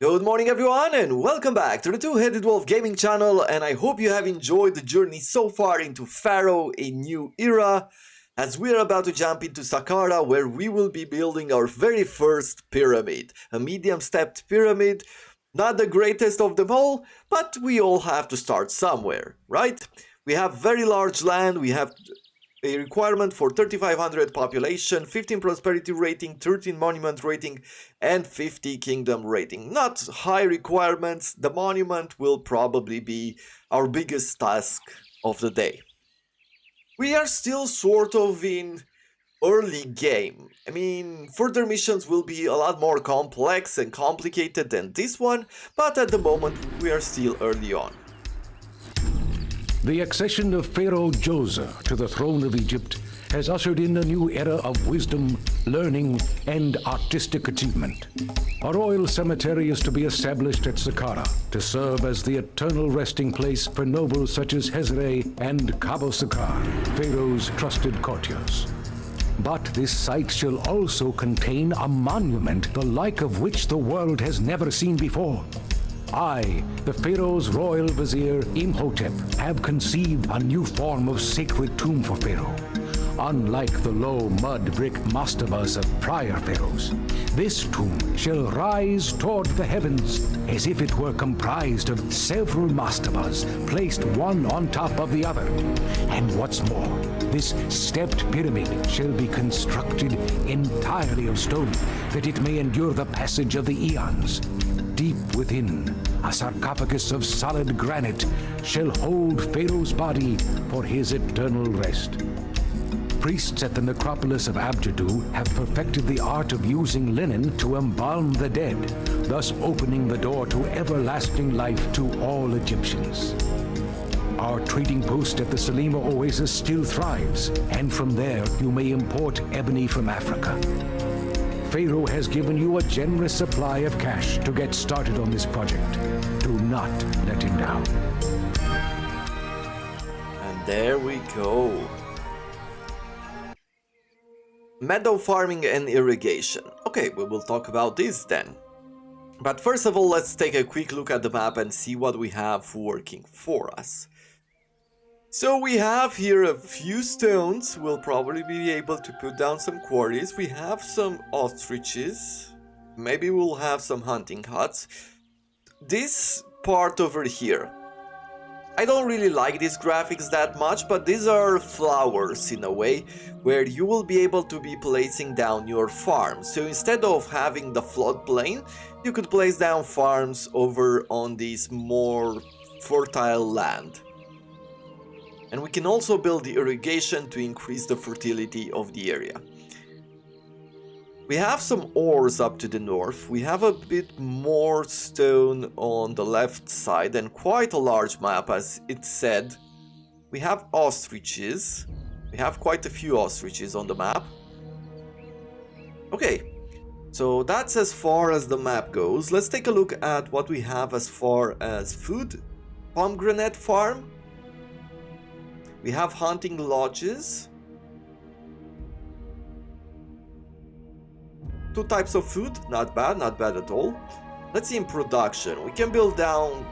Good morning everyone and welcome back to the Two-Headed Wolf Gaming channel, and I hope you have enjoyed the journey so far into Pharaoh, a new era, as we are about to jump into Saqqara, where we will be building our very first pyramid. A medium-stepped pyramid, not the greatest of them all, but we all have to start somewhere, right? We have very large land, we have a requirement for 3500 population, 15 prosperity rating, 13 monument rating, and 50 kingdom rating. Not high requirements. The monument will probably be our biggest task of the day. We are still sort of in early game. I mean, further missions will be a lot more complex and complicated than this one, but at the moment we are still early on. The accession of Pharaoh Joseph to the throne of Egypt has ushered in a new era of wisdom, learning, and artistic achievement. A royal cemetery is to be established at Saqqara to serve as the eternal resting place for nobles such as Hezre and Kabo Sakar, Pharaoh's trusted courtiers. But this site shall also contain a monument the like of which the world has never seen before. I, the Pharaoh's royal vizier Imhotep, have conceived a new form of sacred tomb for Pharaoh. Unlike the low mud brick mastabas of prior pharaohs, this tomb shall rise toward the heavens as if it were comprised of several mastabas placed one on top of the other. And what's more, this stepped pyramid shall be constructed entirely of stone, that it may endure the passage of the eons. Deep within, a sarcophagus of solid granite shall hold Pharaoh's body for his eternal rest. Priests at the necropolis of Abjadu have perfected the art of using linen to embalm the dead, thus opening the door to everlasting life to all Egyptians. Our trading post at the Salima Oasis still thrives, and from there you may import ebony from Africa. Pharaoh has given you a generous supply of cash to get started on this project. Do not let him down. And there we go. Meadow farming and irrigation. Okay, we will talk about this then. But first of all, let's take a quick look at the map and see what we have working for us. So we have here a few stones. We'll probably be able to put down some quarries. We have some ostriches. Maybe we'll have some hunting huts. This part over here, I don't really like these graphics that much, but these are flowers in a way, where you will be able to be placing down your farm. So instead of having the floodplain, you could place down farms over on this more fertile land. And we can also build the irrigation to increase the fertility of the area. We have some ores up to the north. We have a bit more stone on the left side and quite a large map, as it said. We have ostriches. We have quite a few ostriches on the map. Okay, so that's as far as the map goes. Let's take a look at what we have as far as food. Pomegranate farm. We have hunting lodges. 2 types of food, not bad at all. Let's see in production. We can build down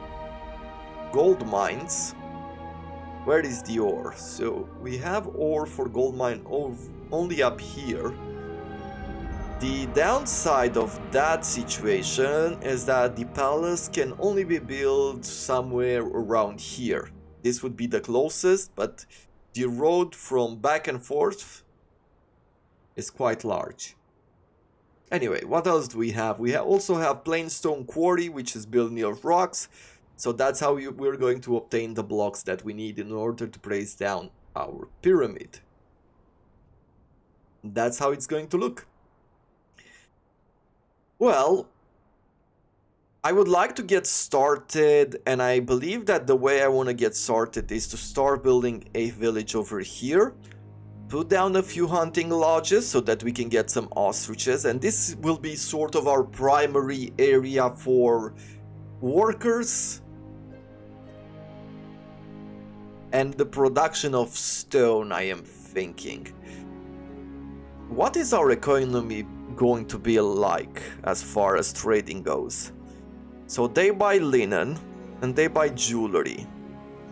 gold mines. Where is the ore? So we have ore for gold mine only up here. The downside of that situation is that the palace can only be built somewhere around here. This would be the closest, but the road from back and forth is quite large. Anyway, what else do we have? We also have plainstone quarry, which is built near rocks. So that's how we're going to obtain the blocks that we need in order to place down our pyramid. That's how it's going to look. Well, I would like to get started, and I believe that the way I want to get started is to start building a village over here. Put down a few hunting lodges so that we can get some ostriches, and this will be sort of our primary area for workers and the production of stone, I am thinking. What is our economy going to be like as far as trading goes? So they buy linen and they buy jewelry.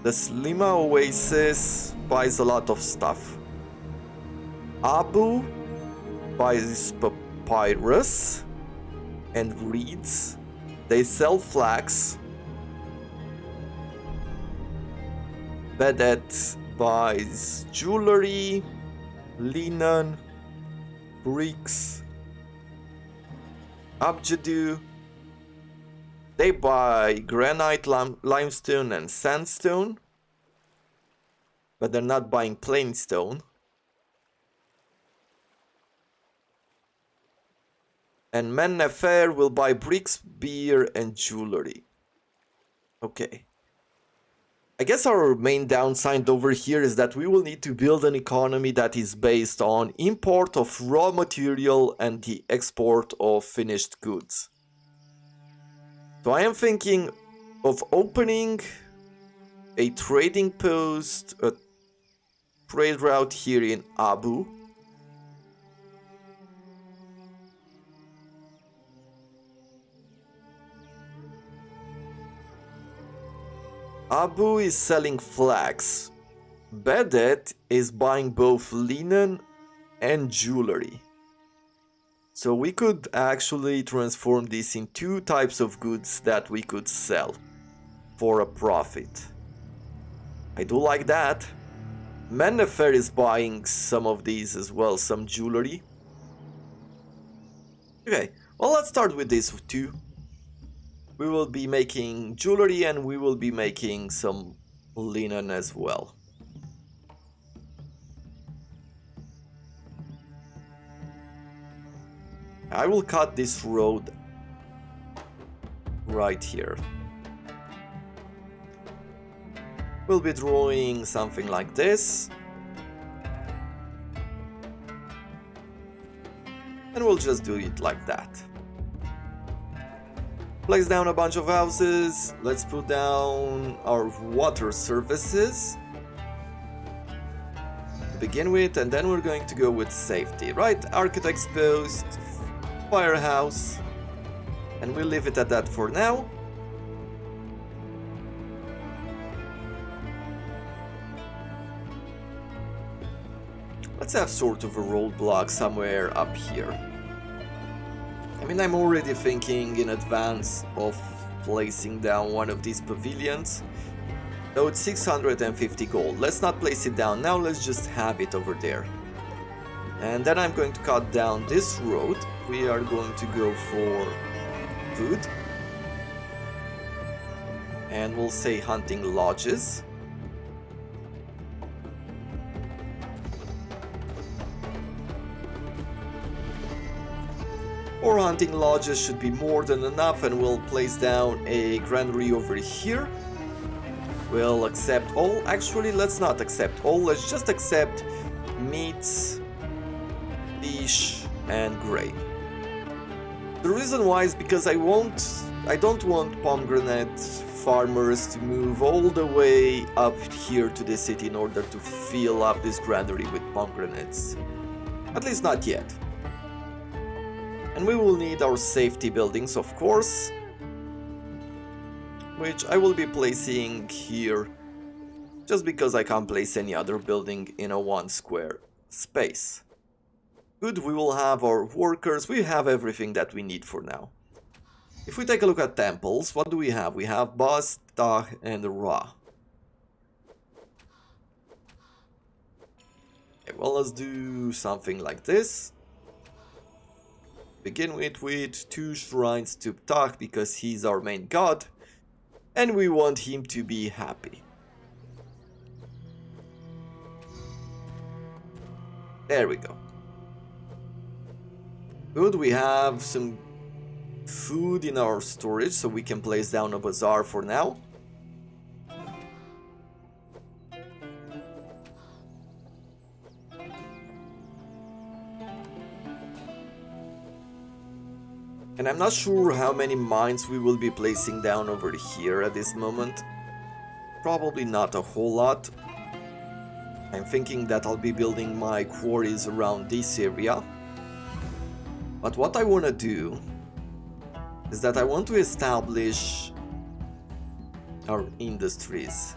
The Slima Oasis buys a lot of stuff. Abu buys papyrus and reeds. They sell flax. Bedet buys jewelry, linen, bricks. Abjadu, they buy granite, limestone and sandstone, but they're not buying plain stone. And Men Nefer will buy bricks, beer and jewelry. Okay. I guess our main downside over here is that we will need to build an economy that is based on import of raw material and the export of finished goods. So I am thinking of opening a trading post, a trade route here in Abu. Abu is selling flax. Bedet is buying both linen and jewelry. So we could actually transform this in two types of goods that we could sell for a profit. I do like that. Mennefer is buying some of these as well, some jewelry. Okay, well, let's start with these two. We will be making jewelry and we will be making some linen as well. I will cut this road right here. We'll be drawing something like this. And we'll just do it like that. Place down a bunch of houses. Let's put down our water services to begin with, and then we're going to go with safety, right? Architect's post, firehouse, and we'll leave it at that for now. Let's have sort of a roadblock somewhere up here. I mean, I'm already thinking in advance of placing down one of these pavilions. Though it's 650 gold. Let's not place it down now, let's just have it over there. And then I'm going to cut down this road. We are going to go for food. And we'll say hunting lodges. Or hunting lodges should be more than enough, and we'll place down a granary over here. We'll accept all. Actually, let's not accept all. Let's just accept meats, fish, and grain. The reason why is because I don't want pomegranate farmers to move all the way up here to the city in order to fill up this granary with pomegranates. At least not yet. And we will need our safety buildings, of course, which I will be placing here just because I can't place any other building in a 1 square space. Good, we will have our workers, we have everything that we need for now. If we take a look at temples, what do we have? We have Bas, Tah, and Ra. Okay, well, let's do something like this. Begin with 2 shrines to Ptah because he's our main god and we want him to be happy. There we go. Good, we have some food in our storage so we can place down a bazaar for now. And I'm not sure how many mines we will be placing down over here at this moment. Probably not a whole lot. I'm thinking that I'll be building my quarries around this area. But what I want to do is that I want to establish our industries.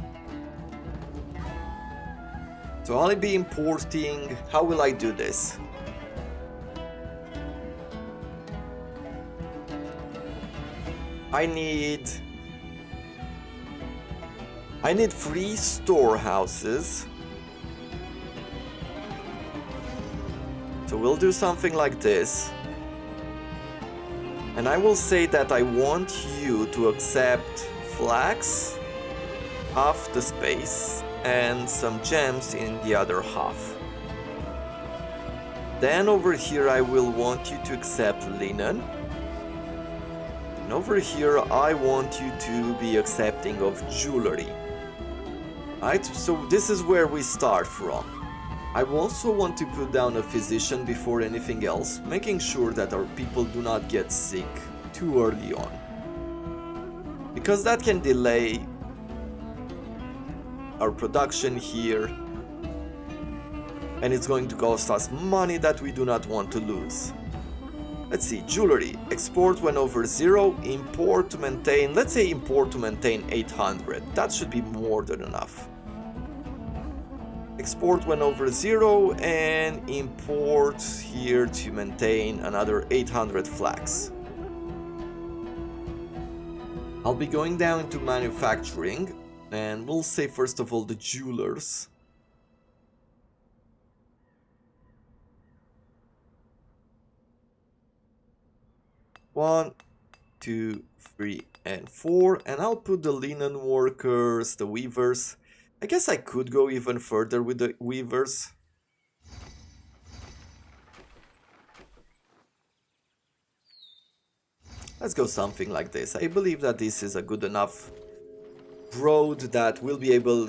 So I'll be importing. How will I do this? I need 3 storehouses. So we'll do something like this. And I will say that I want you to accept flax, half the space, and some gems in the other half. Then over here I will want you to accept linen. And over here I want you to be accepting of jewelry. Right, so this is where we start from. I also want to put down a physician before anything else, making sure that our people do not get sick too early on, because that can delay our production here, and it's going to cost us money that we do not want to lose. Let's see, jewelry, export when over 0, import to maintain, let's say import to maintain 800, that should be more than enough. Export when over 0 and import here to maintain another 800 flax. I'll be going down to manufacturing, and we'll say first of all the jewelers. One, 2, 3, and 4, and I'll put the linen workers, the weavers. I guess I could go even further with the weavers. Let's go something like this. I believe that this is a good enough road that we'll be able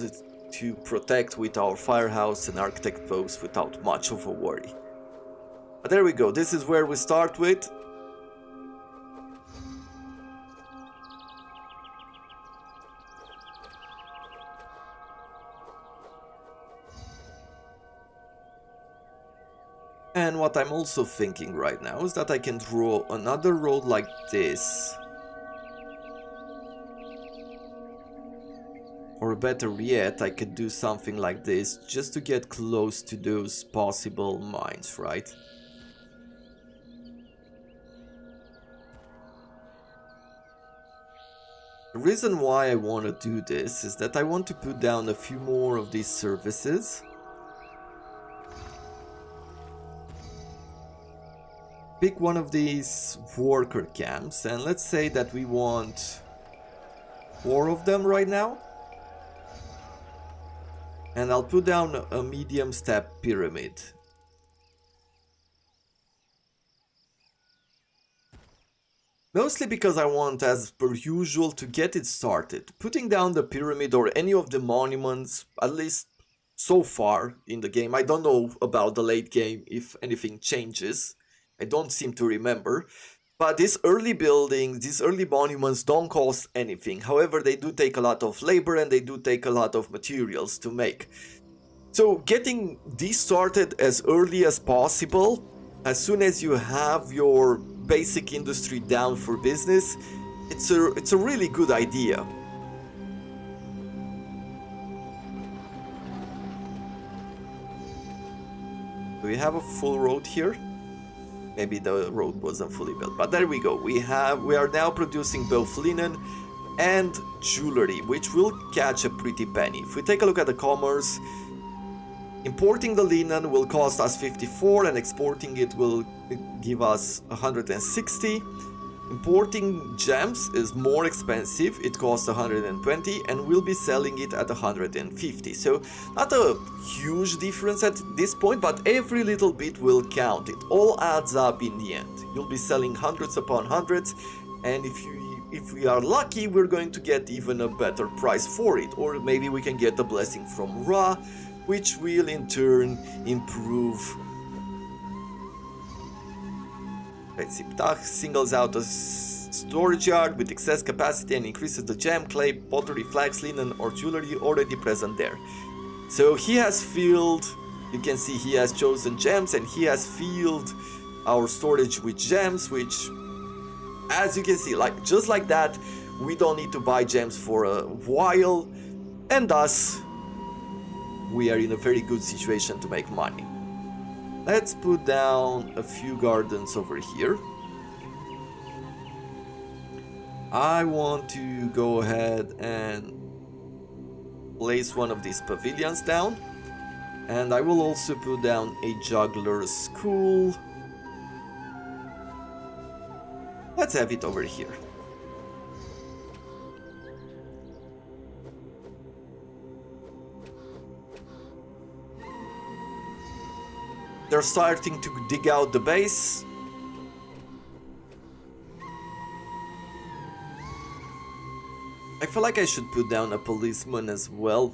to protect with our firehouse and architect post without much of a worry. But there we go. This is where we start with. And what I'm also thinking right now is that I can draw another road like this. Or better yet, I could do something like this just to get close to those possible mines, right? The reason why I want to do this is that I want to put down a few more of these services. Pick one of these worker camps, and let's say that we want 4 of them right now. And I'll put down a medium step pyramid. Mostly because I want, as per usual, to get it started. Putting down the pyramid or any of the monuments, at least so far in the game. I don't know about the late game if anything changes. I don't seem to remember, but these early buildings, these early monuments don't cost anything. However, they do take a lot of labor and they do take a lot of materials to make. So getting these started as early as possible, as soon as you have your basic industry down for business, it's a really good idea. Do we have a full road here? Maybe the road wasn't fully built, but there we go. We are now producing both linen and jewelry, which will catch a pretty penny. If we take a look at the commerce, importing the linen will cost us 54 and exporting it will give us 160. Importing gems is more expensive, it costs 120 and we'll be selling it at 150. So not a huge difference at this point, but every little bit will count. It all adds up in the end. You'll be selling hundreds upon hundreds, and if we are lucky, we're going to get even a better price for it, or maybe we can get a blessing from Ra, which will in turn improve. Let's see, Ptah singles out a storage yard with excess capacity and increases the gem, clay, pottery, flax, linen or jewelry already present there. So he has filled, you can see he has chosen gems and he has filled our storage with gems, which As you can see, like just like that, we don't need to buy gems for a while, and thus we are in a very good situation to make money. Let's put down a few gardens over here. I want to go ahead and place one of these pavilions down, and I will also put down a juggler's school. Let's have it over here. They're starting to dig out the base. I feel like I should put down a policeman as well.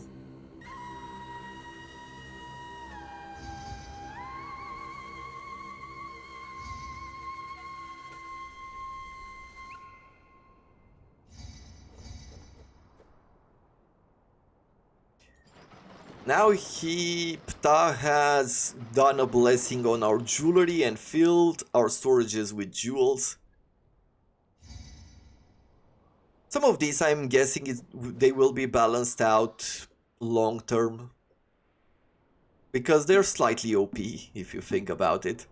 Now Ptah has done a blessing on our jewelry and filled our storages with jewels. Some of these I'm guessing they will be balanced out long term, because they're slightly OP if you think about it.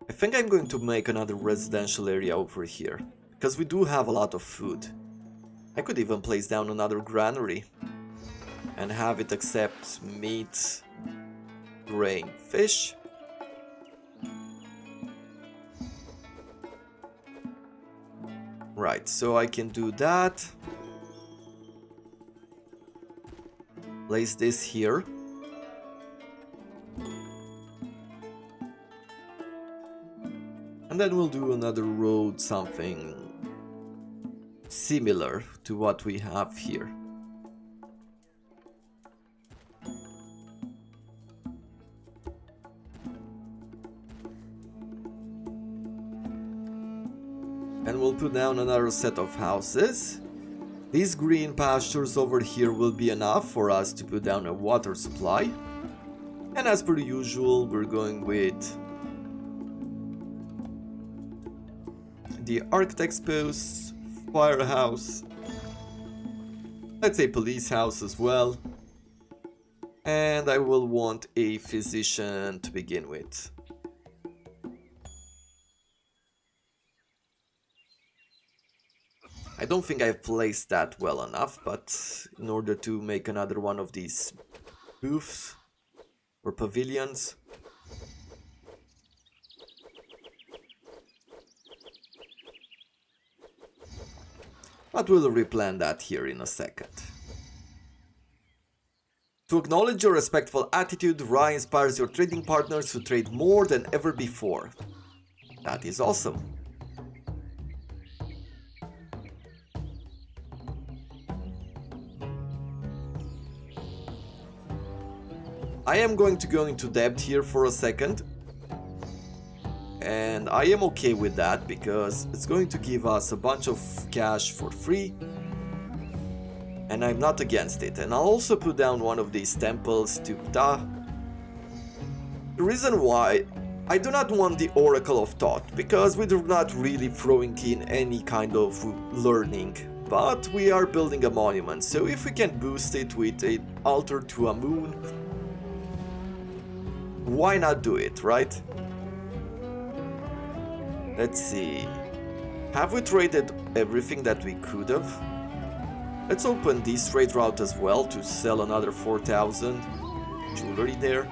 I think I'm going to make another residential area over here, because we do have a lot of food. I could even place down another granary and have it accept meat, grain, fish. Right, so I can do that. Place this here. And then we'll do another road, something similar to what we have here. And we'll put down another set of houses. These green pastures over here will be enough for us to put down a water supply. And as per usual, we're going with the architect's post, firehouse, let's say police house as well. And I will want a physician to begin with. I don't think I've placed that well enough, but in order to make another one of these booths or pavilions, but we'll replan that here in a second. To acknowledge your respectful attitude, Ra inspires your trading partners to trade more than ever before. That is awesome. I am going to go into debt here for a second. And I am okay with that because it's going to give us a bunch of cash for free. And I'm not against it. And I'll also put down one of these temples to Ptah. The reason why I do not want the Oracle of Thought, because we're not really throwing in any kind of learning. But we are building a monument, so if we can boost it with an altar to Amun, why not do it, right? Let's see. Have we traded everything that we could have? Let's open this trade route as well to sell another 4,000 jewelry there.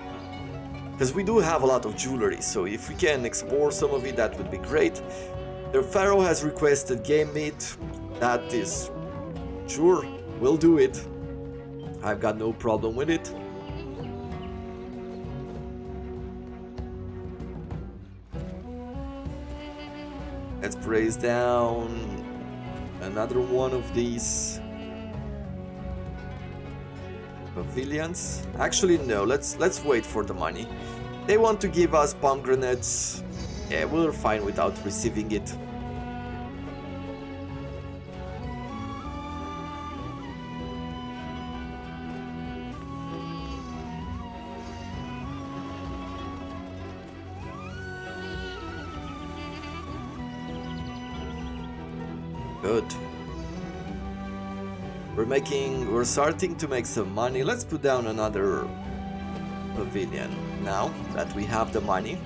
Because we do have a lot of jewelry, so if we can export some of it, that would be great. The Pharaoh has requested game meat. That is... sure, we'll do it. I've got no problem with it. Let's praise down another one of these pavilions. Actually, no, let's wait for the money. They want to give us pomegranates. Yeah, we're fine without receiving it. Good. We're starting to make some money. Let's put down another pavilion now that we have the money.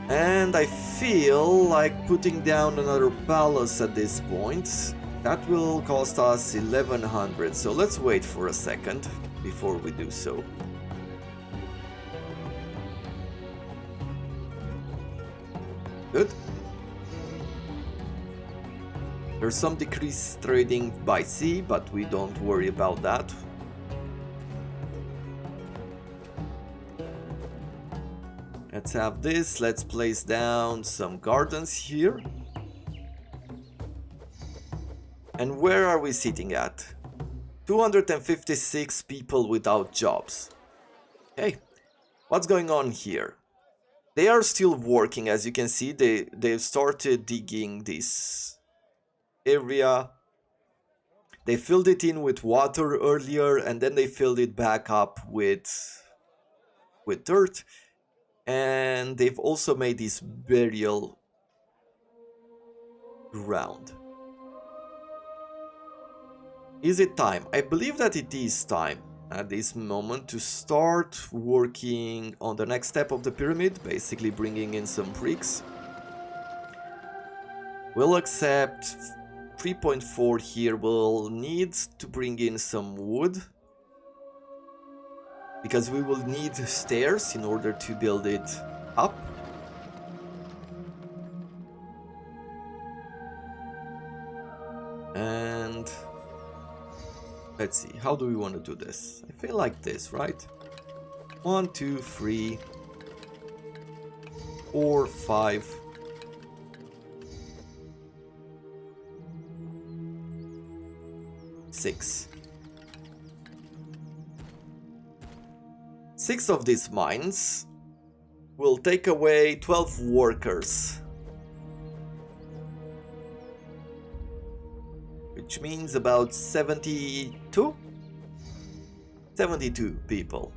And I feel like putting down another palace at this point. That will cost us 1100, so let's wait for a second before we do so. Good. There's some decreased trading by sea, but we don't worry about that. Let's have this. Let's place down some gardens here. And where are we sitting at? 256 people without jobs. Okay, what's going on here? They are still working, as you can see. They've started digging this area. They filled it in with water earlier, and then they filled it back up with dirt. And they've also made this burial ground. Is it time? I believe that it is time at this moment to start working on the next step of the pyramid, basically bringing in some bricks. We'll accept 3.4 here. We'll need to bring in some wood, because we will need stairs in order to build it up. And let's see, how do we want to do this? I feel like this, right? 1, 2, 3, 4, 5. 6. 6 of these mines will take away 12 workers, which means about 72 people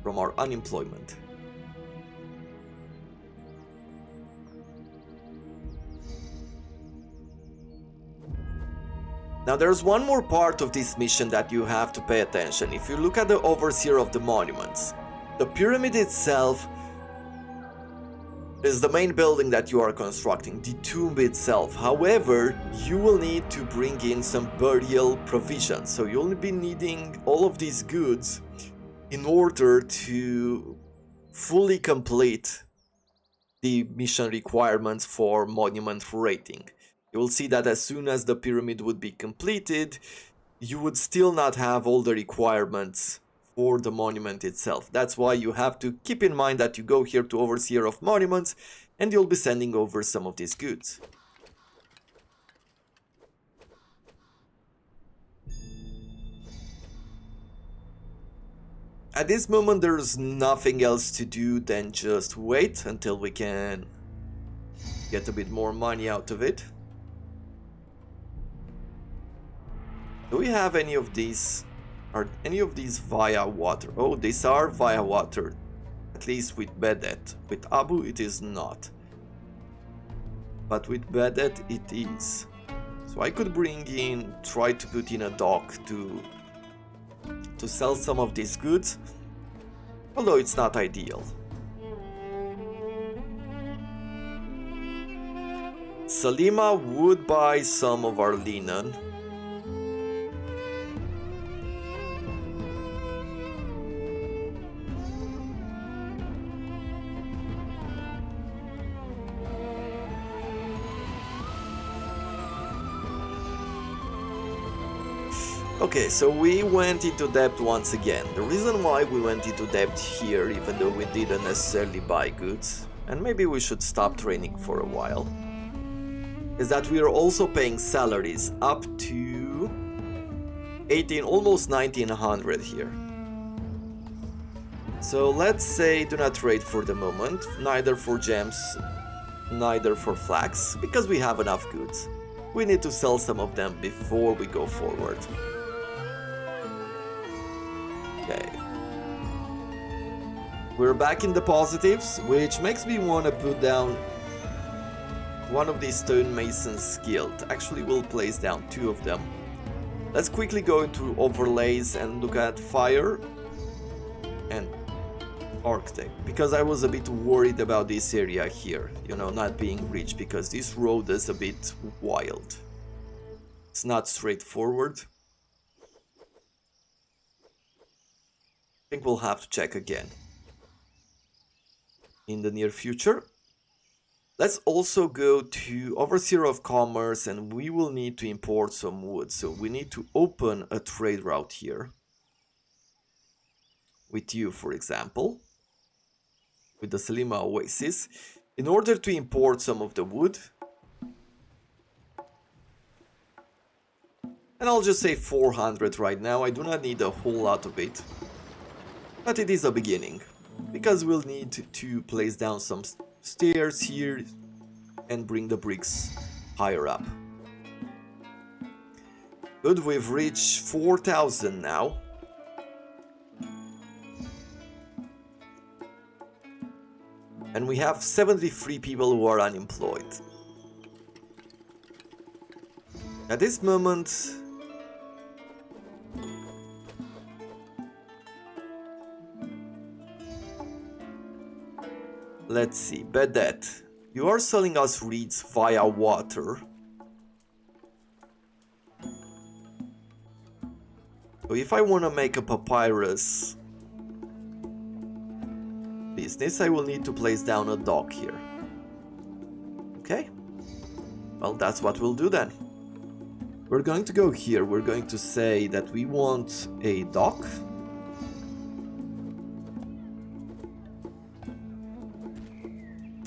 from our unemployment. Now there's one more part of this mission that you have to pay attention. If you look at the overseer of the monuments, the pyramid itself is the main building that you are constructing, the tomb itself. However, you will need to bring in some burial provisions. So you'll be needing all of these goods in order to fully complete the mission requirements for monument rating. You will see that as soon as the pyramid would be completed, you would still not have all the requirements for the monument itself. That's why you have to keep in mind that you go here to Overseer of Monuments and you'll be sending over some of these goods. At this moment there's nothing else to do than just wait until we can get a bit more money out of it. Do we have any of these? Are any of these via water? Oh, these are via water. At least with Bedet. With Abu it is not. But with Bedet it is. So I could try to put in a dock to sell some of these goods. Although it's not ideal. Salima would buy some of our linen. Okay, so we went into debt once again. The reason why we went into debt here, even though we didn't necessarily buy goods, and maybe we should stop training for a while, is that we are also paying salaries up to 18, almost 1900 here. So let's say do not trade for the moment, neither for gems, neither for flax, because we have enough goods. We need to sell some of them before we go forward. Okay. We're back in the positives, which makes me want to put down one of these stonemasons guild. Actually, we'll place down 2 of them. Let's quickly go into overlays and look at fire and architect, because I was a bit worried about this area here, you know, not being reached, because this road is a bit wild. It's not straightforward. I think we'll have to check again in the near future. Let's also go to Overseer of Commerce, and we will need to import some wood. So we need to open a trade route here. With you, for example. With the Selima Oasis. In order to import some of the wood. And I'll just say 400 right now. I do not need a whole lot of it. But it is a beginning. Because we'll need to place down some stairs here and bring the bricks higher up. Good, we've reached 4,000 now. And we have 73 people who are unemployed. At this moment, let's see, Bedet, you are selling us reeds via water. So if I want to make a papyrus business, I will need to place down a dock here. Okay, well, that's what we'll do then. We're going to go here, we're going to say that we want a dock.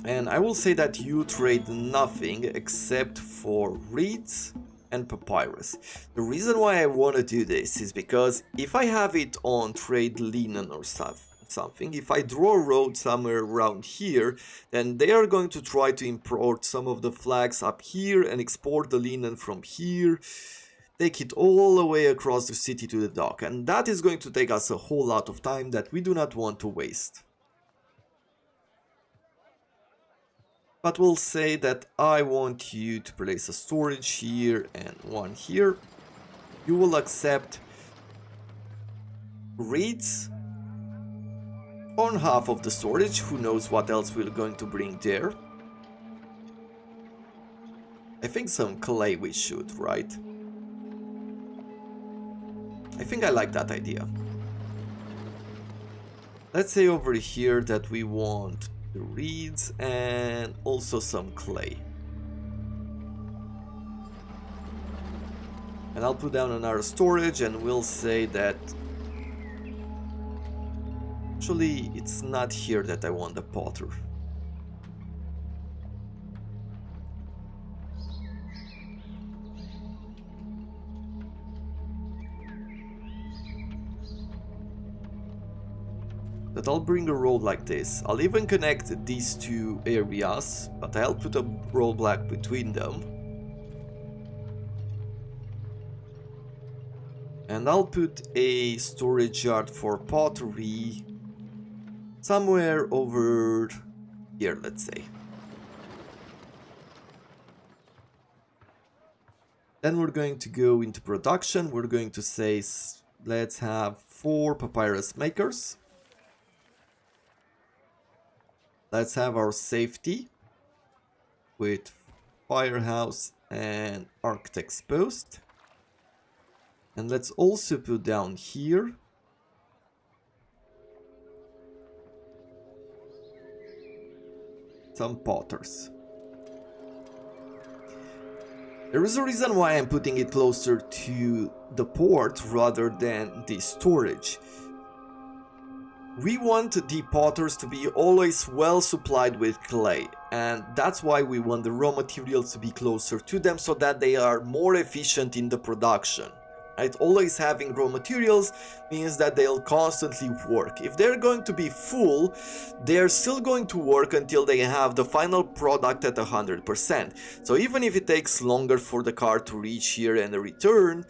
And I will say that you trade nothing except for reeds and papyrus. The reason why I want to do this is because if I have it on trade linen or something, if I draw a road somewhere around here, then they are going to try to import some of the flags up here and export the linen from here, take it all the way across the city to the dock, and that is going to take us a whole lot of time that we do not want to waste. But we'll say that I want you to place a storage here and one here. You will accept reeds on half of the storage. Who knows what else we're going to bring there. I think some clay we should, right? I think I like that idea. Let's say over here that we want the reeds and also some clay. And I'll put down another storage, and we'll say that actually it's not here that I want the potter. That I'll bring a road like this. I'll even connect these 2 areas, but I'll put a roadblock between them. And I'll put a storage yard for pottery somewhere over here, let's say. Then we're going to go into production. We're going to say, let's have 4 papyrus makers. Let's have our safety with firehouse and architect's post. And let's also put down here some potters. There is a reason why I'm putting it closer to the port rather than the storage. We want the potters to be always well supplied with clay, and that's why we want the raw materials to be closer to them so that they are more efficient in the production. Right? Always having raw materials means that they'll constantly work. If they're going to be full, they're still going to work until they have the final product at 100%. So even if it takes longer for the car to reach here and return,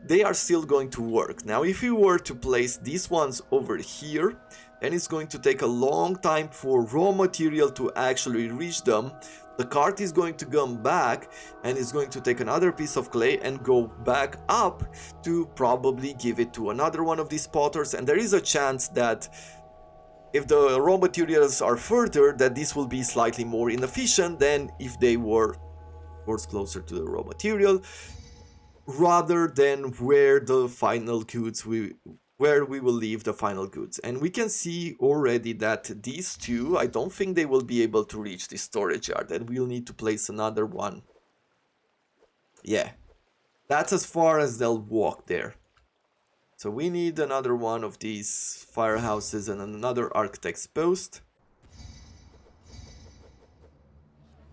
they are still going to work. Now if we were to place these ones over here, and it's going to take a long time for raw material to actually reach them. The cart is going to come back and it's going to take another piece of clay and go back up to probably give it to another one of these potters, and there is a chance that if the raw materials are further, that this will be slightly more inefficient than if they were, of course, closer to the raw material, rather than where the final goods where we will leave the final goods. And we can see already that these two, I don't think they will be able to reach the storage yard, and we'll need to place another one. Yeah, that's as far as they'll walk there. So we need another one of these firehouses and another architect's post.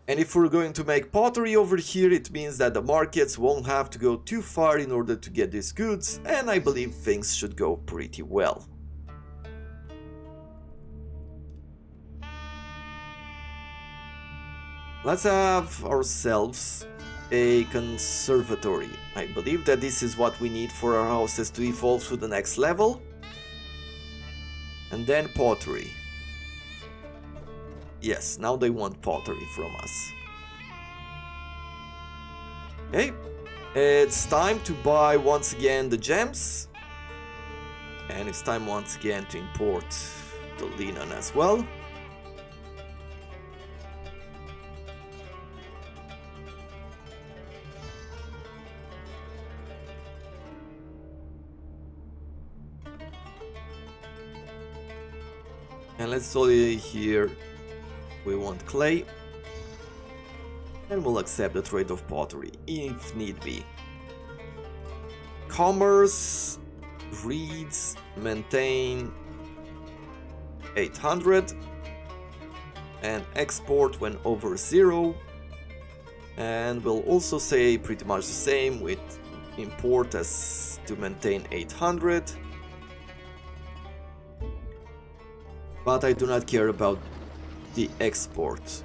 And if we're going to make pottery over here, it means that the markets won't have to go too far in order to get these goods, and I believe things should go pretty well. Let's have ourselves a conservatory. I believe that this is what we need for our houses to evolve to the next level. And then pottery. Yes, now they want pottery from us. Okay, it's time to buy once again the gems. And it's time once again to import the linen as well. And let's say here we want clay, and we'll accept the trade of pottery if need be. Commerce reads maintain 800 and export when over 0, and we'll also say pretty much the same with import as to maintain 800. But I do not care about the export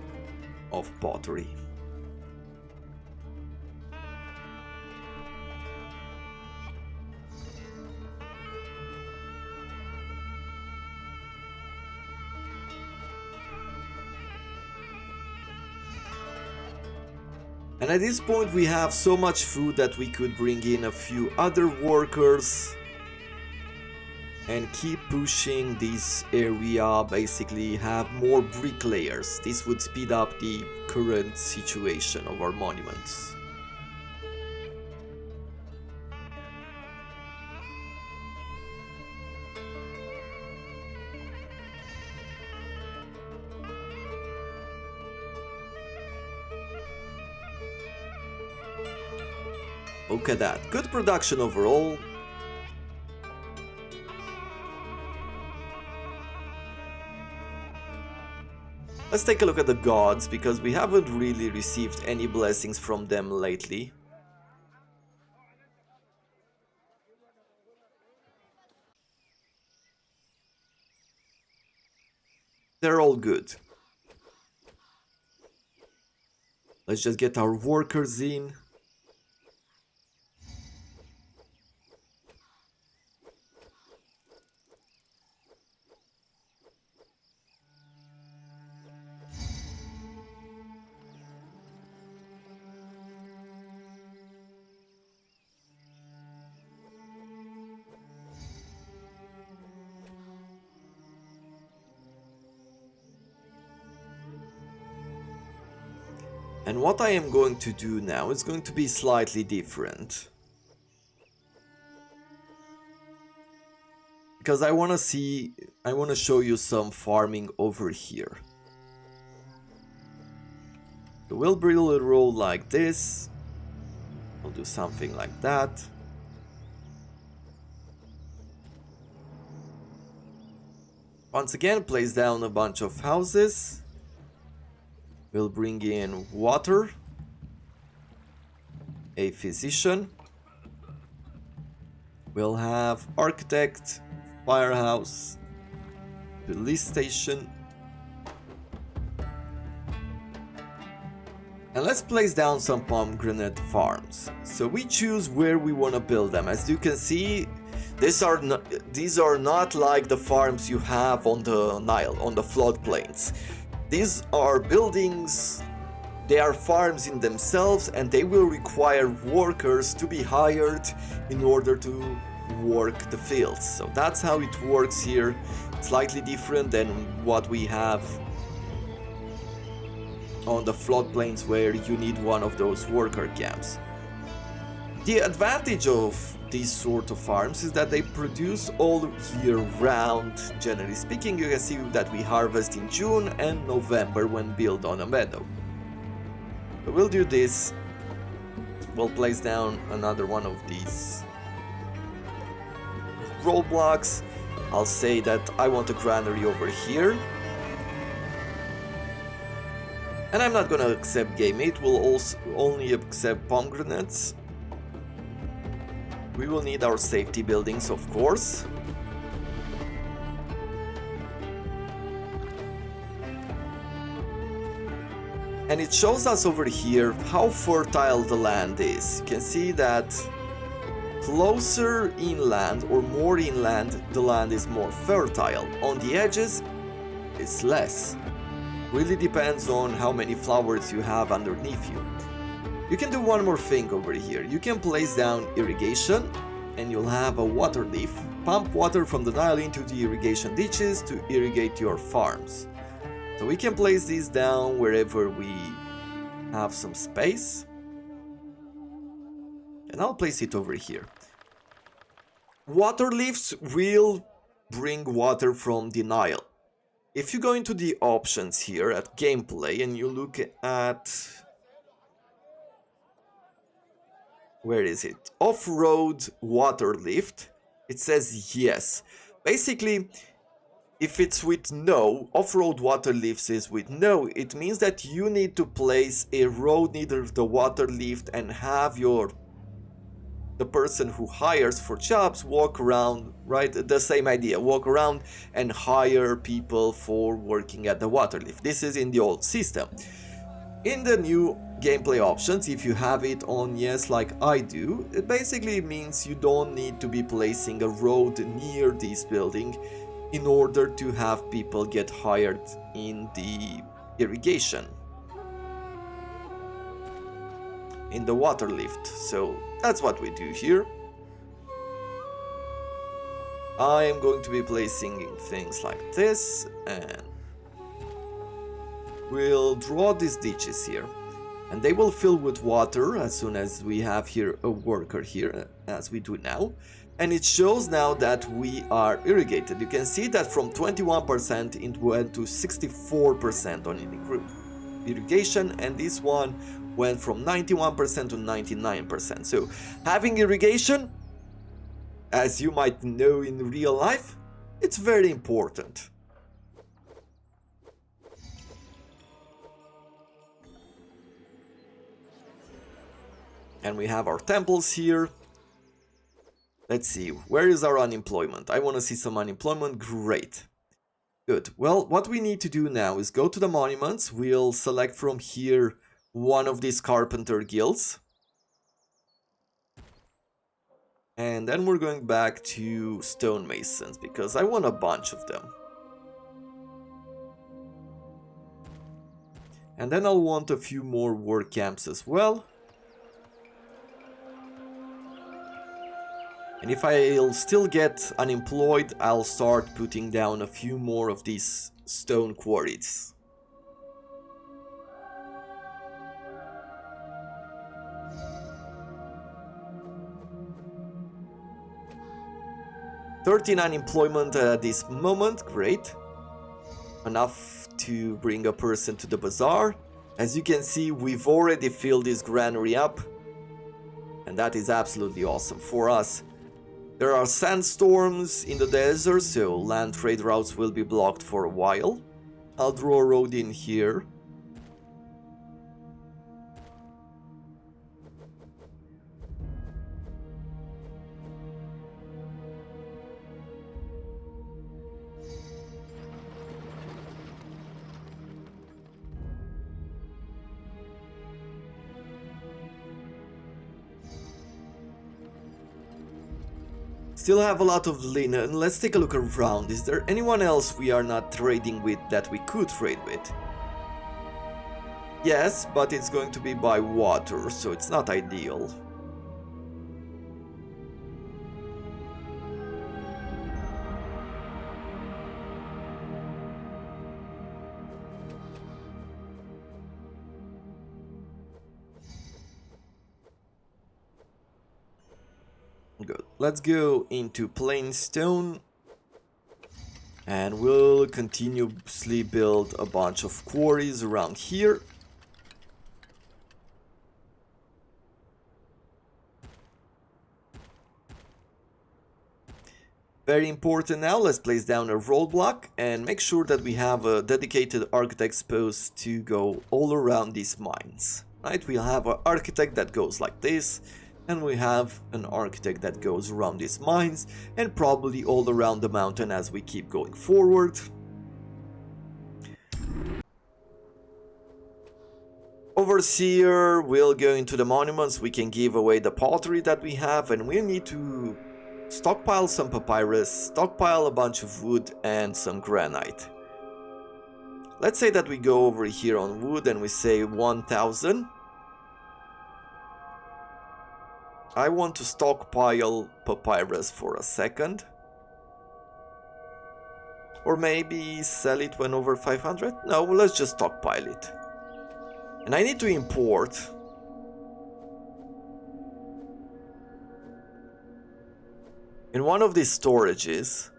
of pottery. And at this point we have so much food that we could bring in a few other workers and keep pushing this area, basically have more bricklayers. This would speed up the current situation of our monuments. Look at that, good production overall. Let's take a look at the gods, because we haven't really received any blessings from them lately. They're all good. Let's just get our workers in. And what I am going to do now is going to be slightly different. Because I want to show you some farming over here. So we'll build a row like this. We'll do something like that. Once again, place down a bunch of houses. We'll bring in water, a physician, we'll have architect, firehouse, police station, and let's place down some pomegranate farms. So we choose where we want to build them. As you can see, These are not like the farms you have on the Nile, on the floodplains. These are buildings, they are farms in themselves, and they will require workers to be hired in order to work the fields. So that's how it works here. Slightly different than what we have on the floodplains, where you need one of those worker camps. The advantage of these sort of farms is that they produce all year round. Generally speaking, you can see that we harvest in June and November when built on a meadow. So we'll do this. We'll place down another one of these roadblocks. I'll say that I want a granary over here. And I'm not gonna accept game meat, we'll also only accept pomegranates. We will need our safety buildings, of course. And it shows us over here how fertile the land is. You can see that closer inland or more inland, the land is more fertile. On the edges, it's less. Really depends on how many flowers you have underneath you. You can do one more thing over here. You can place down irrigation and you'll have a water leaf. Pump water from the Nile into the irrigation ditches to irrigate your farms. So we can place these down wherever we have some space. And I'll place it over here. Water leaves will bring water from the Nile. If you go into the options here at gameplay and you look at, where is it? Off-road water lift, it says yes. Basically, if it's with no, off-road water lifts is with no, it means that you need to place a road near the water lift and have the person who hires for jobs walk around, right? The same idea, walk around and hire people for working at the water lift. This is in the old system. In the new gameplay options, if you have it on yes like I do, it basically means you don't need to be placing a road near this building in order to have people get hired in the irrigation, in the water lift. So that's what we do here. I am going to be placing things like this, and we'll draw these ditches here, and they will fill with water as soon as we have here a worker here, as we do now. And it shows now that we are irrigated. You can see that from 21% it went to 64% on irrigation, and this one went from 91% to 99%. So having irrigation, as you might know in real life, it's very important. And we have our temples here. Let's see, where is our unemployment? I want to see some unemployment. Great. Good. Well, what we need to do now is go to the monuments. We'll select from here one of these carpenter guilds. And then we're going back to stonemasons because I want a bunch of them. And then I'll want a few more work camps as well. And if I'll still get unemployed, I'll start putting down a few more of these stone quarries. $13 unemployment at this moment, great. Enough to bring a person to the bazaar. As you can see, we've already filled this granary up. And that is absolutely awesome for us. There are sandstorms in the desert, so land trade routes will be blocked for a while. I'll draw a road in here. Still have a lot of linen. Let's take a look around. Is there anyone else we are not trading with that we could trade with? Yes, but it's going to be by water, so it's not ideal. Good. Let's go into plain stone. And we'll continuously build a bunch of quarries around here. Very important now, let's place down a roadblock and make sure that we have a dedicated architect post to go all around these mines. Right, we'll have an architect that goes like this, and we have an architect that goes around these mines, and probably all around the mountain as we keep going forward. Overseer will go into the monuments. We can give away the pottery that we have, and we need to stockpile some papyrus, stockpile a bunch of wood and some granite. Let's say that we go over here on wood and we say 1000. I want to stockpile papyrus for a second. Or maybe sell it when over 500? No, let's just stockpile it. And I need to import in one of these storages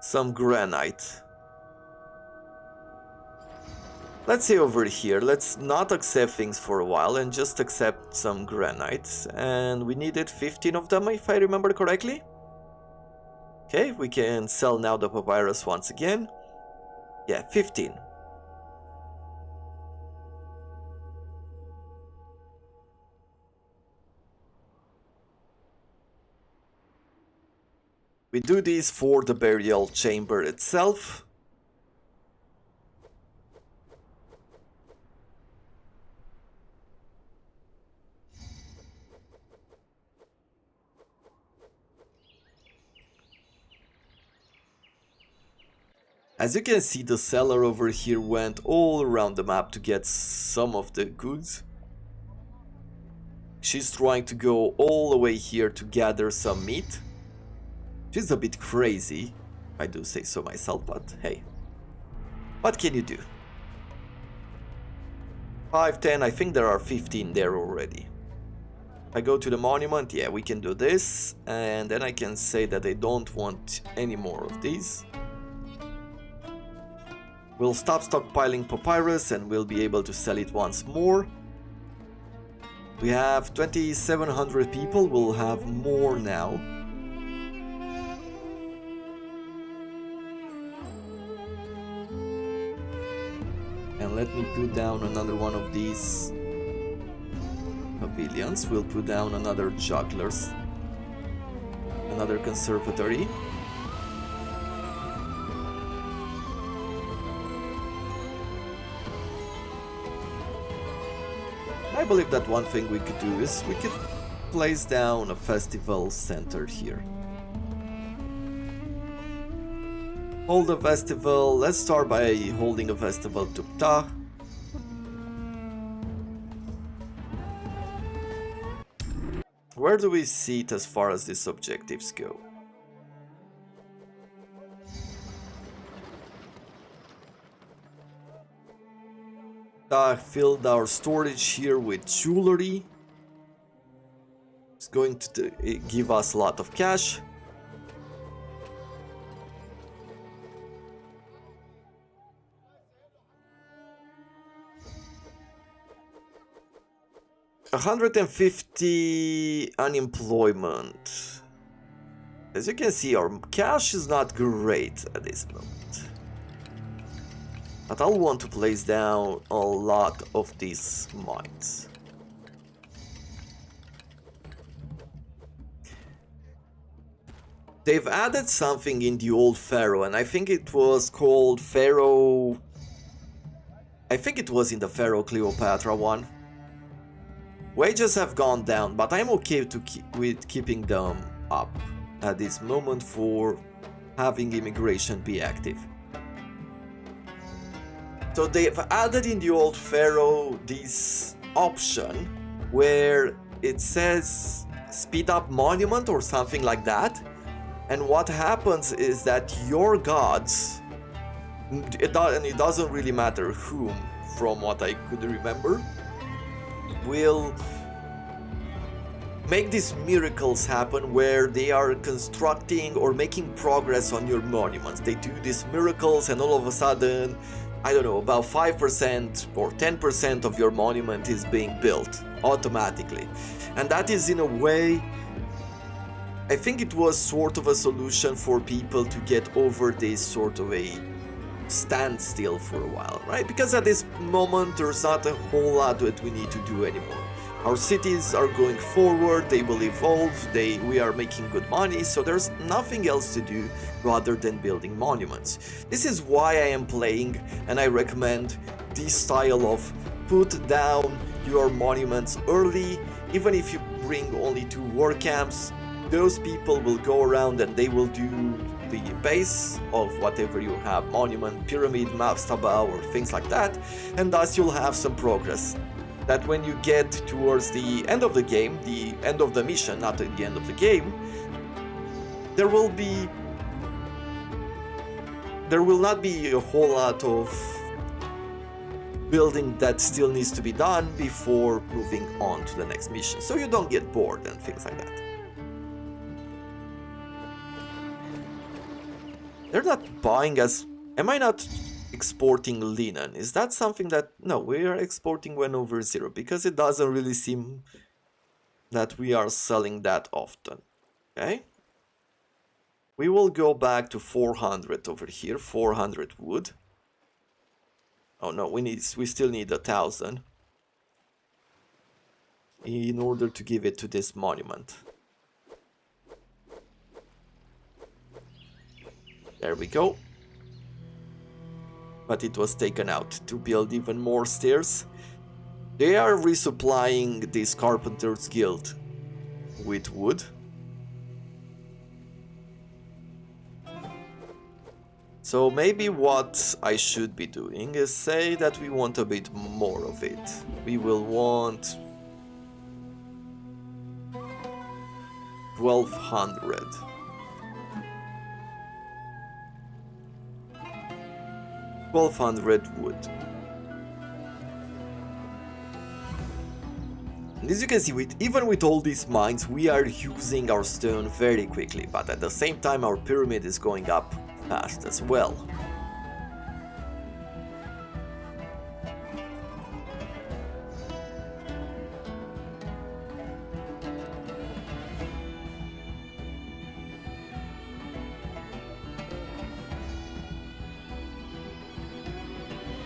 some granite. Let's say over here, let's not accept things for a while and just accept some granite. And we needed 15 of them, if I remember correctly. Okay, we can sell now the papyrus once again. Yeah, 15. We do this for the burial chamber itself. As you can see, the seller over here went all around the map to get some of the goods. She's trying to go all the way here to gather some meat. Which is a bit crazy, I do say so myself, but hey. What can you do? 5, 10, I think there are 15 there already. I go to the monument, yeah, we can do this. And then I can say that I don't want any more of these. We'll stop stockpiling papyrus and we'll be able to sell it once more. We have 2,700 people, we'll have more now. And let me put down another one of these pavilions. We'll put down another jugglers, another conservatory. I believe that one thing we could do is we could place down a festival center here. Hold a festival. Let's start by holding a festival to Ptah. Where do we sit as far as these objectives go? Filled our storage here with jewelry. It's going to give us a lot of cash. $150 unemployment. As you can see, our cash is not great at this moment. But I'll want to place down a lot of these mines. They've added something in the old Pharaoh, and I think it was called Pharaoh... I think it was in the Pharaoh Cleopatra one. Wages have gone down, but I'm okay with keeping them up at this moment for having immigration be active. So they've added in the old Pharaoh this option where it says speed up monument or something like that. And what happens is that your gods, and it doesn't really matter whom, from what I could remember, will make these miracles happen where they are constructing or making progress on your monuments. They do these miracles and all of a sudden, I don't know, about 5% or 10% of your monument is being built automatically. And that is, in a way, I think it was sort of a solution for people to get over this sort of a standstill for a while, right? Because at this moment there's not a whole lot that we need to do anymore. Our cities are going forward, they will evolve, we are making good money, so there's nothing else to do rather than building monuments. This is why I am playing, and I recommend this style of put down your monuments early. Even if you bring only 2 war camps, those people will go around and they will do the base of whatever you have, monument, pyramid, mastaba, or things like that, and thus you'll have some progress. That when you get towards the end of the game, the end of the mission, not at the end of the game, there will not be a whole lot of building that still needs to be done before moving on to the next mission, so you don't get bored and things like that. They're not buying us. Am I not exporting linen? Is that something that... No, we are exporting when over 0, because it doesn't really seem that we are selling that often. Okay. We will go back to 400 over here, 400 wood. Oh no, we still need 1,000 in order to give it to this monument. There we go. But it was taken out to build even more stairs. They are resupplying this Carpenter's Guild with wood. So maybe what I should be doing is say that we want a bit more of it. We will want 1,200. 1,200 wood. And as you can see, even with all these mines, we are using our stone very quickly, but at the same time our pyramid is going up fast as well.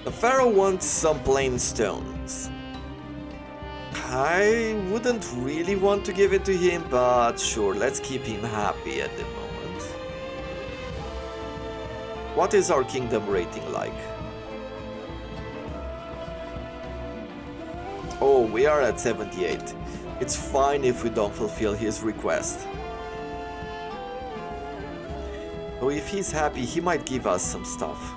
The Pharaoh wants some plain stones. I wouldn't really want to give it to him, but sure, let's keep him happy at the moment. What is our kingdom rating like? Oh, we are at 78. It's fine if we don't fulfill his request. So if he's happy, he might give us some stuff.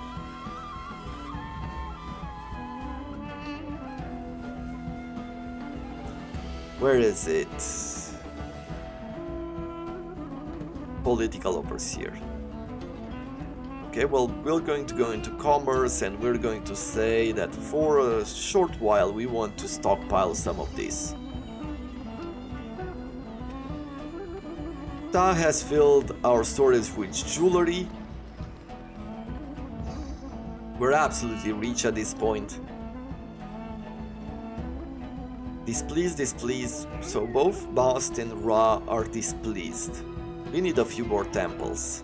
Where is it? Political overseer. Okay, well, we're going to go into commerce and we're going to say that for a short while we want to stockpile some of this. Ta has filled our storage with jewelry. We're absolutely rich at this point. Displeased. So both Bast and Ra are displeased. We need a few more temples.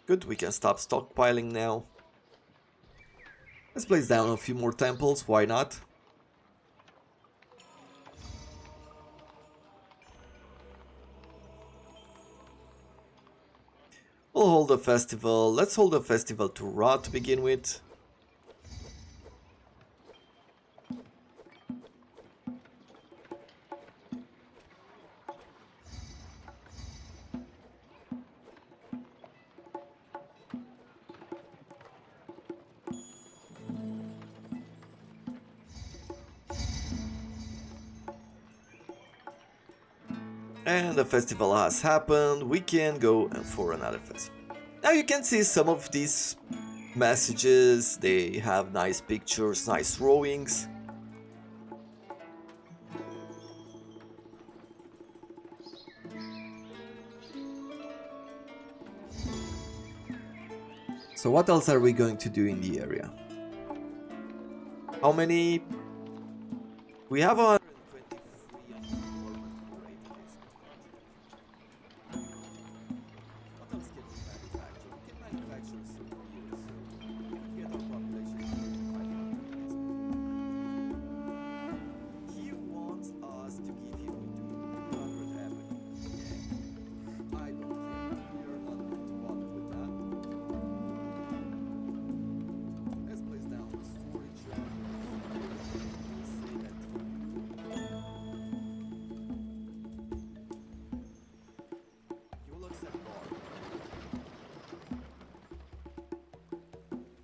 Good, we can stop stockpiling now. Let's place down a few more temples, why not? We'll hold a festival. Let's hold a festival to Ra to begin with. And the festival has happened, we can go for another festival. Now you can see some of these messages, they have nice pictures, nice drawings. So what else are we going to do in the area? How many? We have 123 unemployment rate at this moment. What else can we manufacture? We can manufacture some beer, so we could get our population to 500 at this point. He wants us to give him 200 revenue. Yeah. I don't care. We are not going to bother with that. Let's place down the storage yard. We'll say that he will accept bar.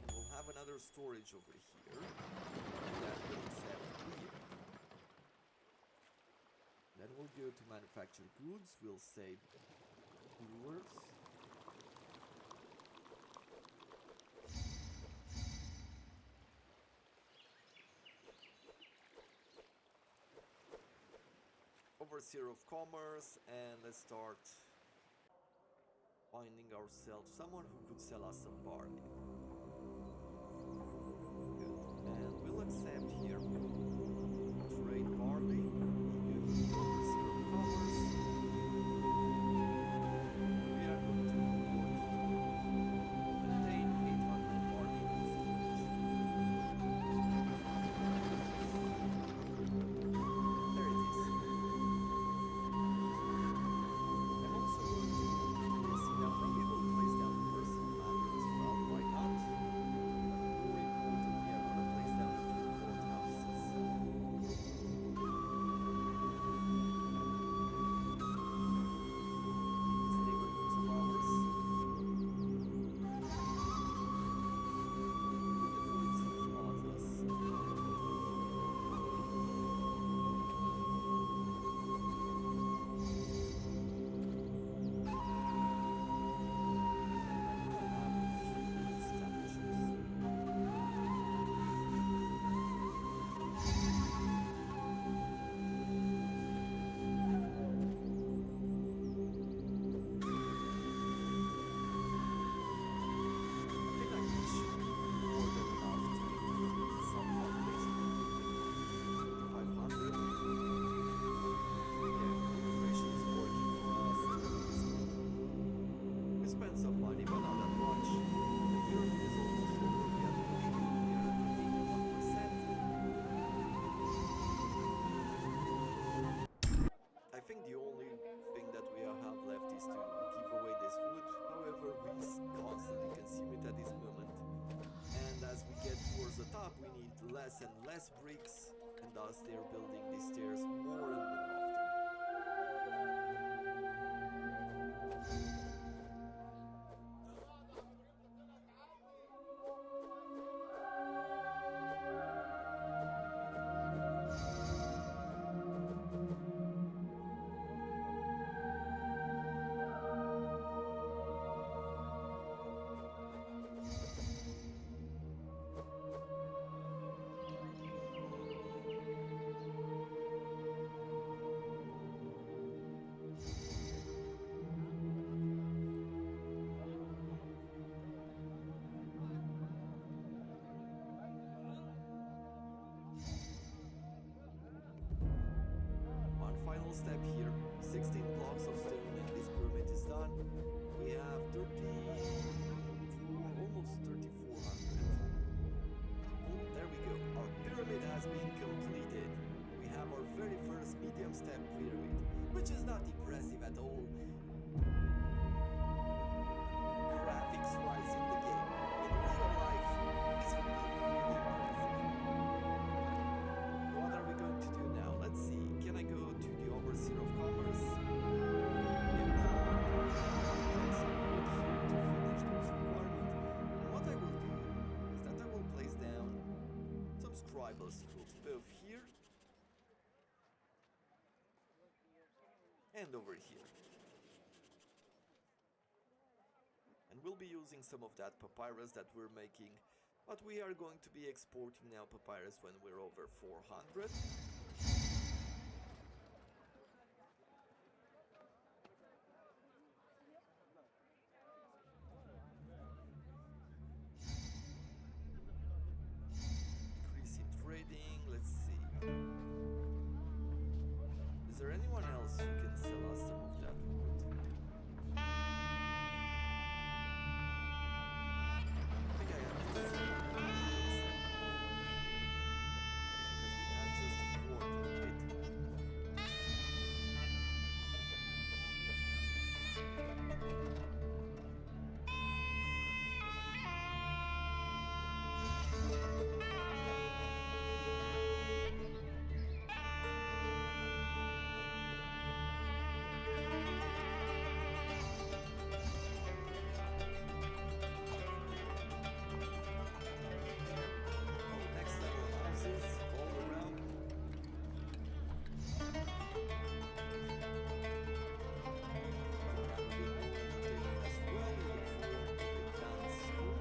We'll have another storage over here that will accept beer. Then we'll go to manufacture goods. We'll say brewers. Overseer of commerce, and let's start finding ourselves someone who could sell us some barley. Good. And we'll accept here. Trade barley. We'll go to the overseer of commerce. We are going to contain 800 barley in storage. There it is. I'm also going to see now maybe we'll place down the personal matter as well. Why not? More important, we are gonna place down a few courthouses. These neighborhoods of ours. Beautiful plazas. We spent some money, but not that much. The pyramid is almost over. We have 81%. I think the only thing that we have left is to give away this wood. However, we constantly consume it at this moment. And as we get towards the top, we need less and less bricks, and thus they're building these stairs more and more often. One final step here, 16 blocks of stone and this pyramid is done. We have 34, almost 3,400. Oh, there we go. Our pyramid has been completed. We have our very first medium step pyramid, which is not impressive at all. Graphics wise in the game. In real life, this would be really impressive. What are we going to do now? Let's see. Can I go to the overseer of commerce? Yeah. Let's see here to finish those requirements. And what I will do is that I will place down some scribal schools both here sand over here. And we'll be using some of that papyrus that we're making, but we are going to be exporting now papyrus when we're over 400. Increase in trading, let's see. Is there anyone else who can sell us some of that wood? I think I have to see what I can sell. Because we had just a quarter, right? Oh, next level houses all around. Gonna have a bit more entertainment as well. We look forward to the advanced school.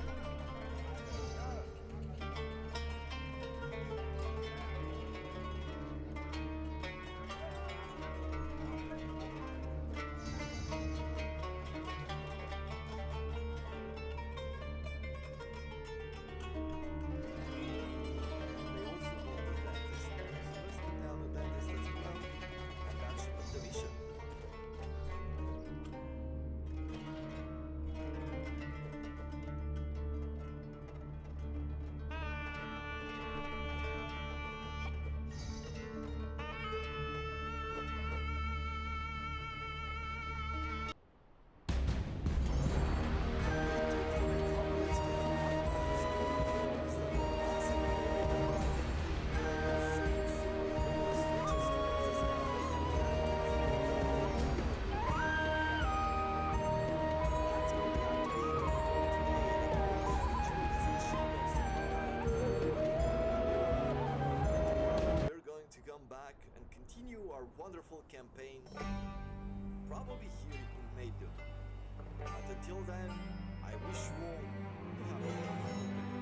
They also want the dentist there, so let's put down the dentist as well. And that should be the mission. To come back and continue our wonderful campaign, probably here in Maiden. But until then, I wish you all to have a wonderful day.